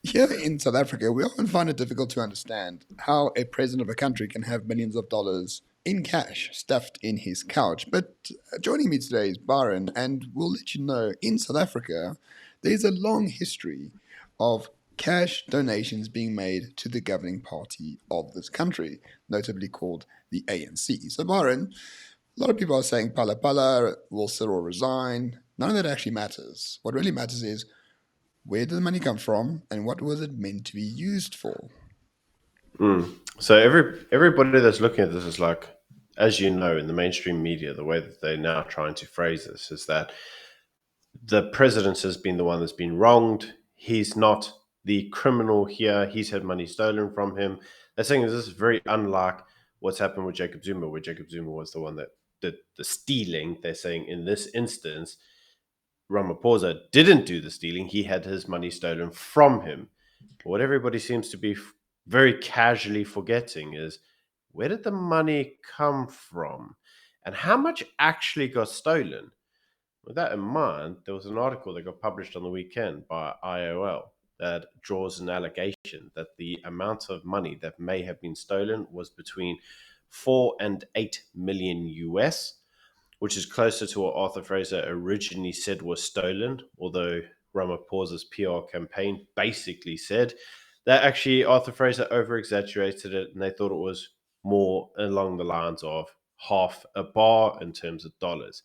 Here in South Africa, we often find it difficult to understand how a president of a country can have millions of dollars in cash stuffed in his couch. But joining me today is Byron, and we'll let you know in South Africa, there's a long history of cash donations being made to the governing party of this country, notably called the ANC. So, Byron, a lot of people are saying Phala Phala, will Cyril resign? None of that actually matters. What really matters is where did the money come from and what was it meant to be used for? So everybody that's looking at this is like, as you know, in the mainstream media, the way that they're now trying to phrase this is that the president has been the one that's been wronged. He's not the criminal here. He's had money stolen from him. They're saying this is very unlike what's happened with Jacob Zuma, where Jacob Zuma was the one that did the stealing. They're saying in this instance, Ramaphosa didn't do the stealing. He had his money stolen from him. What everybody seems to be very casually forgetting is, where did the money come from? And how much actually got stolen? With that in mind, there was an article that got published on the weekend by IOL that draws an allegation that the amount of money that may have been stolen was between 4 and 8 million US, which is closer to what Arthur Fraser originally said was stolen, although Ramaphosa's PR campaign basically said that actually Arthur Fraser over exaggerated it and they thought it was more along the lines of half a bar in terms of dollars.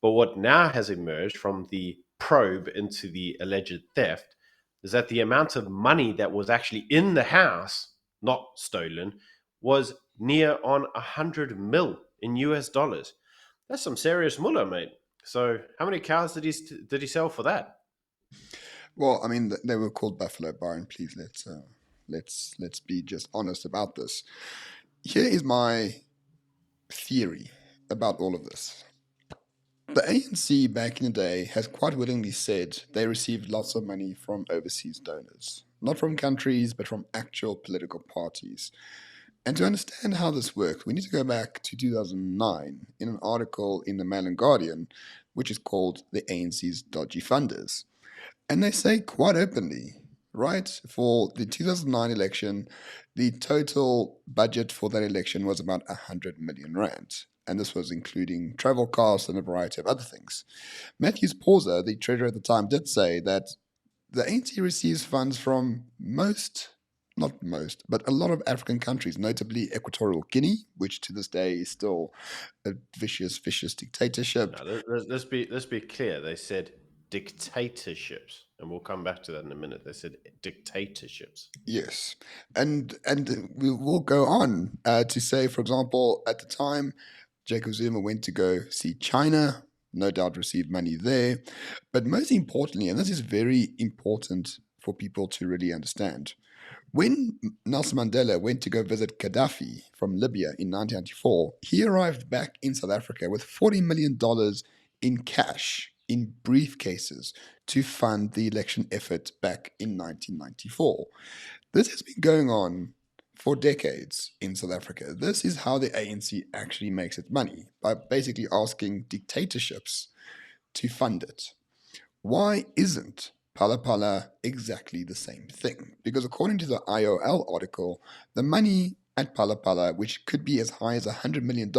But what now has emerged from the probe into the alleged theft is that the amount of money that was actually in the house, not stolen, was near on 100 mil in US dollars. That's some serious mullah, mate. So, how many cows did he sell for that? Well, I mean, they were called Buffalo, Byron. Please let's be just honest about this. Here is my theory about all of this. The ANC back in the day has quite willingly said they received lots of money from overseas donors, not from countries, but from actual political parties. And to understand how this worked, we need to go back to 2009 in an article in the Mail and Guardian, which is called The ANC's Dodgy Funders. And they say quite openly, right, for the 2009 election, the total budget for that election was about 100 million rand. And this was including travel costs and a variety of other things. Matthews Pauser, the treasurer at the time, did say that the ANC receives funds from not most, but a lot of African countries, notably Equatorial Guinea, which to this day is still a vicious dictatorship. Now, let's be clear. They said dictatorships, and we'll come back to that in a minute. They said dictatorships. Yes, and we will go on to say, for example, at the time, Jacob Zuma went to go see China. No doubt received money there, but most importantly, and this is very important for people to really understand, when Nelson Mandela went to go visit Gaddafi from Libya in 1994, he arrived back in South Africa with $40 million in cash in briefcases to fund the election effort back in 1994. This has been going on for decades in South Africa. This is how the ANC actually makes its money, by basically asking dictatorships to fund it. Why isn't Phala Phala exactly the same thing? Because according to the IOL article, the money at Phala Phala, which could be as high as $100 million,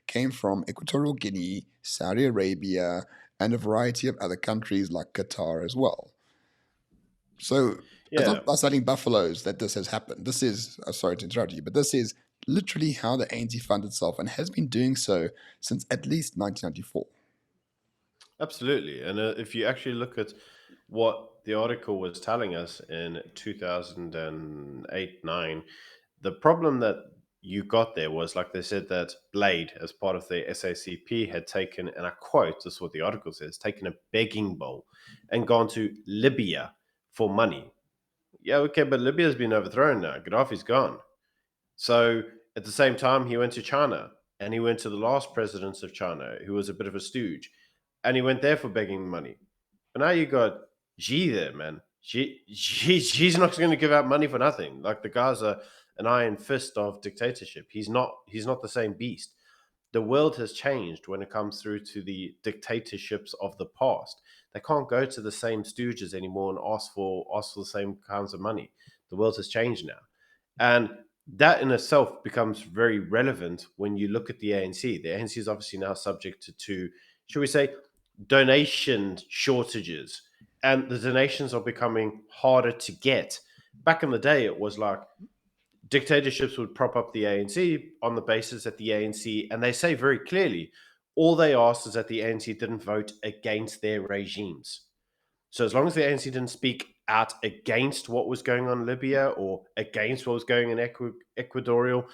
came from Equatorial Guinea, Saudi Arabia, and a variety of other countries like Qatar as well. So it's Yeah, not by citing buffaloes that this has happened. This is, sorry to interrupt you, but this is literally how the ANC funds itself and has been doing so since at least 1994. absolutely. And if you actually look at what the article was telling us in 2008 9, the problem that you got there was, like they said, that Blade, as part of the SACP, had taken, and I quote, this is what the article says, taken a begging bowl and gone to Libya for money. Yeah, okay, but Libya's been overthrown now. Gaddafi's gone. So at the same time, he went to China and he went to the last president of China, who was a bit of a stooge, and he went there for begging money. But now you got Xi there, man. She's not going to give out money for nothing. Like, the guy's an iron fist of dictatorship. He's not the same beast. The world has changed when it comes through to the dictatorships of the past. They can't go to the same stooges anymore and ask for the same kinds of money. The world has changed now, and that in itself becomes very relevant when you look at the ANC. The ANC is obviously now subject to, should we say, donation shortages, and the donations are becoming harder to get. Back in the day, it was like dictatorships would prop up the ANC on the basis that the ANC, and they say very clearly, all they asked is that the ANC didn't vote against their regimes. So as long as the ANC didn't speak out against what was going on in Libya or against what was going in Ecuadorial,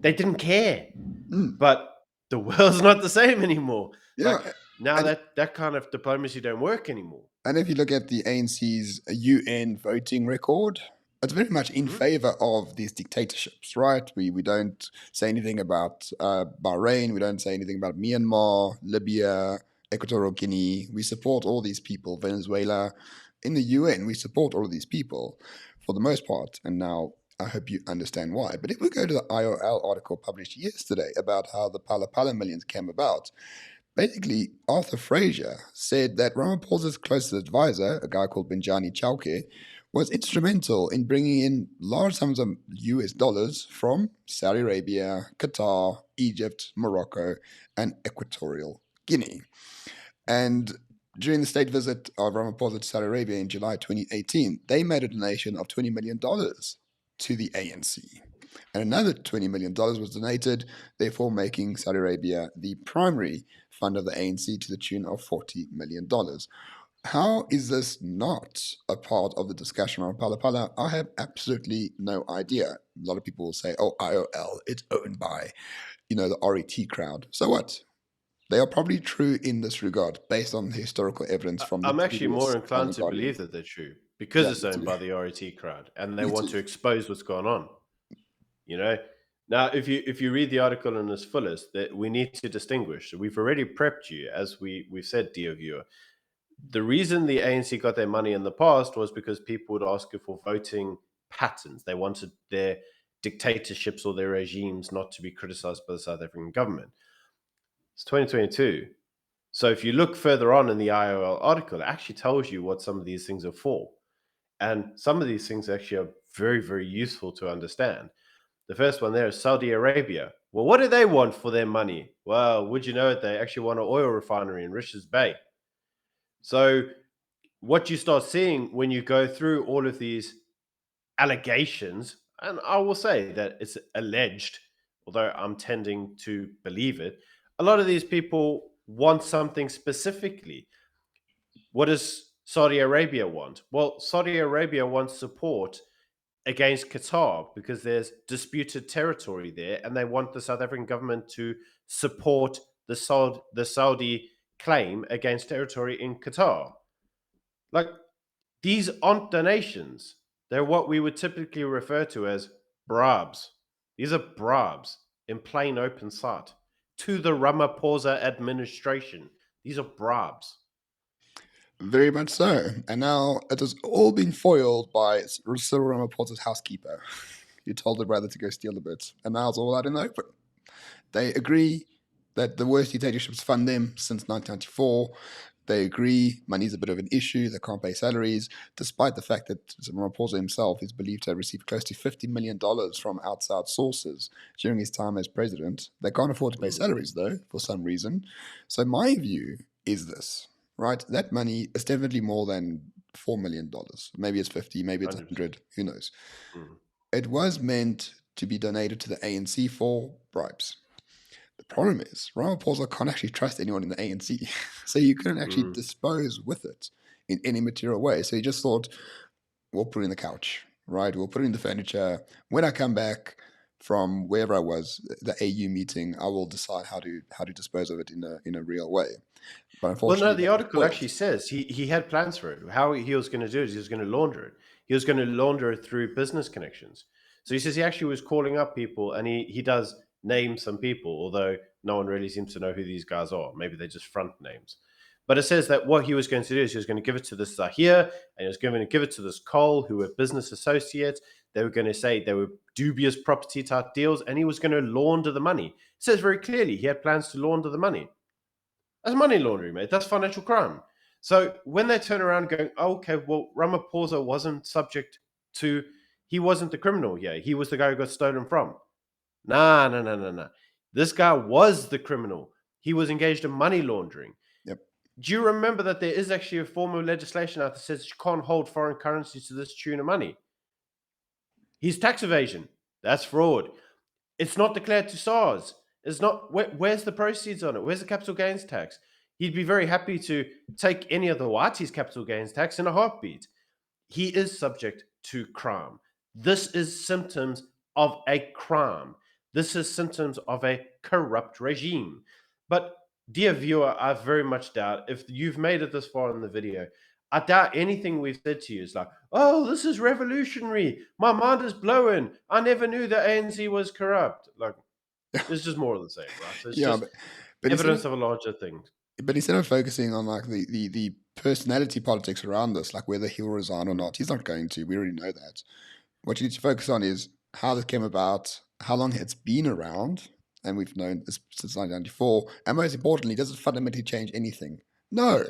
they didn't care. Mm. But the world's not the same anymore. Like Yeah, now and that kind of diplomacy don't work anymore. if you look at the ANC's UN voting record, it's very much in Mhm. favor of these dictatorships, right? We don't say anything about Bahrain, we don't say anything about Myanmar, Libya, Equatorial Guinea. We support all these people, Venezuela. In the UN, we support all of these people for the most part. And now I hope you understand why. But if we go to the IOL article published yesterday about how the Phala millions came about, basically, Arthur Fraser said that Ramaphosa's closest advisor, a guy called Benjani Chauke, was instrumental in bringing in large sums of US dollars from Saudi Arabia, Qatar, Egypt, Morocco, and Equatorial Guinea. And during the state visit of Ramaphosa to Saudi Arabia in July 2018, they made a donation of $20 million to the ANC. And another $20 million was donated, therefore making Saudi Arabia the primary fund of the ANC to the tune of $40 million. How is this not a part of the discussion around Phala Phala? I have absolutely no idea. A lot of people will say, oh, IOL, it's owned by, the RET crowd. So what? They are probably true in this regard, based on the historical evidence from the I'm actually more previous inclined founding to believe guardians. that they're true because Yeah, it's me owned too. by the RET crowd and they Me want too. to expose what's going on. You know, now if you read the article in its fullest, that we need to distinguish. We've already prepped you, as we've said, dear viewer. The reason the ANC got their money in the past was because people would ask you for voting patterns. They wanted their dictatorships or their regimes not to be criticized by the South African government. It's 2022. So if you look further on in the IOL article, it actually tells you what some of these things are for. And some of these things actually are very, very useful to understand. The first one there is Saudi Arabia. Well, what do they want for their money? Well, would you know it? They actually want an oil refinery in Richards Bay. So what you start seeing when you go through all of these allegations, and I will say that it's alleged, although I'm tending to believe it, a lot of these people want something specifically. What does Saudi Arabia want? Well, Saudi Arabia wants support against Qatar because there's disputed territory there, and they want the South African government to support the Saudi claim against territory in Qatar. Like, these aren't donations. They're what we would typically refer to as bribes. These are bribes in plain open sight to the Ramaphosa administration. These are bribes. Very much so. And now it has all been foiled by Cyril Ramaphosa's housekeeper, who told her brother to go steal the bits. And now it's all out in the open. They agree that the worst dictatorships fund them since 1994. They agree money's a bit of an issue. They can't pay salaries, despite the fact that Ramaphosa himself is believed to have received close to $50 million from outside sources during his time as president. They can't afford to pay Mm, salaries, though, for some reason. So my view is this, right? That money is definitely more than $4 million. Maybe it's 50, maybe it's 100%. 100, who knows? Mm, It was meant to be donated to the ANC for bribes. The problem is, Ramaphosa can't actually trust anyone in the ANC, so you couldn't actually mm. dispose with it in any material way. So he just thought, we'll put it in the couch, right? We'll put it in the furniture. When I come back from wherever I was, the AU meeting, I will decide how to dispose of it in a real way. But Well, no, unfortunately, the that was article foiled. actually says he had plans for it. How he was going to do it is he was going to launder it. He was going to launder it through business connections. So he says he actually was calling up people, and he does name some people, although no one really seems to know who these guys are. Maybe they're just front names. But it says that what he was going to do is he was going to give it to this Zahir, and he was going to give it to this Cole, who were business associates. They were going to say they were dubious property type deals, and he was going to launder the money. It says very clearly he had plans to launder the money. That's money laundering, mate. That's financial crime. So when they turn around going, oh, okay, well, Ramaphosa wasn't subject to, he wasn't the criminal here. He was the guy who got stolen from. Nah, nah, nah, nah, nah. This guy was the criminal. He was engaged in money laundering. Yep. Do you remember that there is actually a form of legislation out that says you can't hold foreign currency to this tune of money? He's tax evasion. That's fraud. It's not declared to SARS. It's not. Where's the proceeds on it? Where's the capital gains tax? He'd be very happy to take any of the Whitey's capital gains tax in a heartbeat. He is subject to crime. This is symptoms of a crime. This is symptoms of a corrupt regime. But, dear viewer, I very much doubt if you've made it this far in the video, I doubt anything we've said to you is like, oh, this is revolutionary. My mind is blowing. I never knew the ANC was corrupt. Like, it's just more of the same, right? So it's Yeah, just but instead evidence of of a larger thing. focusing on like the personality politics around this, like whether he'll resign or not, he's not going to. We already know that. What you need to focus on is how this came about, how long it's been around, and we've known this since 1994. And most importantly, does it fundamentally change anything? No,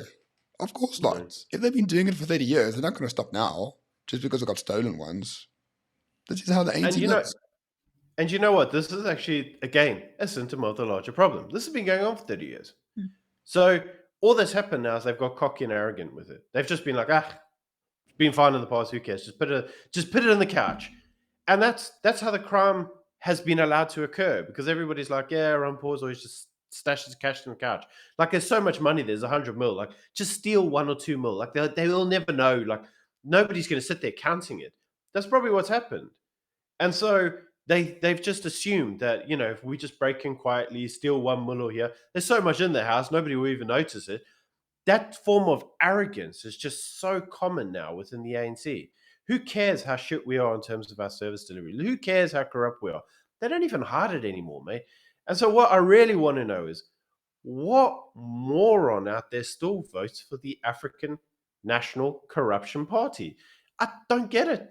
of course No. not. If they've been doing it for 30 years, they're not going to stop now just because they got stolen once. This is how the And ANC you know, looks. And you know what? This is actually, again, a symptom of the larger problem. This has been going on for 30 years. So all that's happened now is they've got cocky and arrogant with it. They've just been like, it's been fine in the past. Who cares? Just put it in the couch. And that's how the crime has been allowed to occur because everybody's like, yeah, Ron Paul's always just stashes cash in the couch. Like there's so much money. There's 100 mil. Like just steal 1 or 2 mil. Like they will never know. Like nobody's going to sit there counting it. That's probably what's happened. And so they've just assumed that, if we just break in quietly, steal 1 mil here, there's so much in the house, nobody will even notice it. That form of arrogance is just so common now within the ANC. Who cares how shit we are in terms of our service delivery? Who cares how corrupt we are? They don't even hide it anymore, mate. And so what I really want to know is what moron out there still votes for the African National Corruption Party? I don't get it.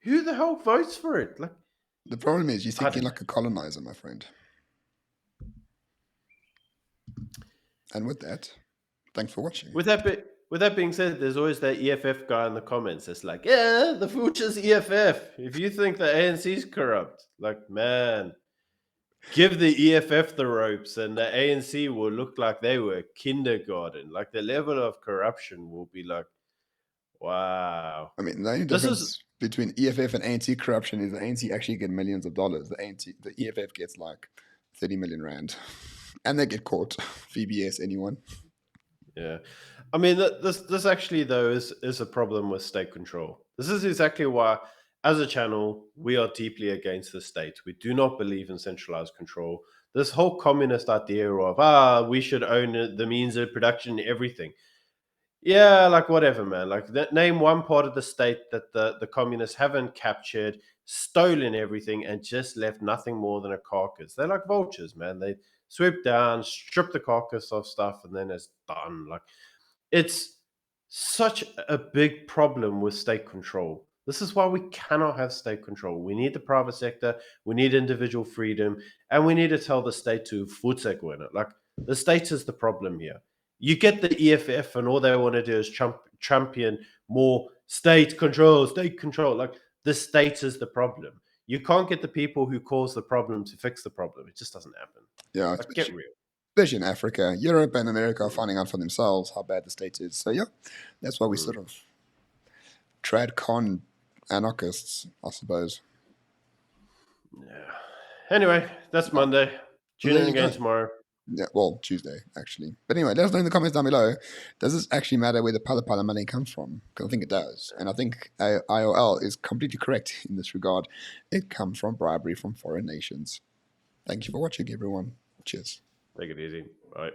Who the hell votes for it? Like, The problem is you're I thinking don't know. like a colonizer, my friend. And with that, thanks for watching. With that being said, there's always that EFF guy in the comments that's like, yeah, the future's EFF. If you think the ANC's corrupt, like, man, give the EFF the ropes and the ANC will look like they were kindergarten. Like, the level of corruption will be like, wow. I mean, the only This is, difference between EFF and ANC corruption is the ANC actually get millions of dollars. The EFF gets like 30 million rand, and they get caught. VBS, anyone? yeah. I mean, this actually, though, is a problem with state control. This is exactly why, as a channel, we are deeply against the state. We do not believe in centralized control. This whole communist idea of, we should own the means of production, everything. Yeah, like whatever, man. Like name one part of the state that the communists haven't captured, stolen everything, and just left nothing more than a carcass. They're like vultures, man. They swoop down, strip the carcass of stuff, and then it's done. Like it's such a big problem with state control. This is why we cannot have state control. We need the private sector, we need individual freedom, and we need to tell the state to voetsek it. Like the state is the problem here. You get the EFF, and all they want to do is champion more state control, state control. Like the state is the problem. You can't get the people who cause the problem to fix the problem. It just doesn't happen. Yeah, Like get real. especially in Africa. Europe and America are finding out for themselves how bad the state is. So yeah, that's why we Mm. sort of trad con anarchists, I suppose. Yeah. Anyway, that's Oh, Monday. well, Tune there in you again go. tomorrow. Yeah, well, Tuesday, actually. But anyway, let us know in the comments down below. Does this actually matter where the Phala money comes from? Because I think it does. And I think IOL is completely correct in this regard. It comes from bribery from foreign nations. Thank you for watching, everyone. Cheers. Take it easy. Bye.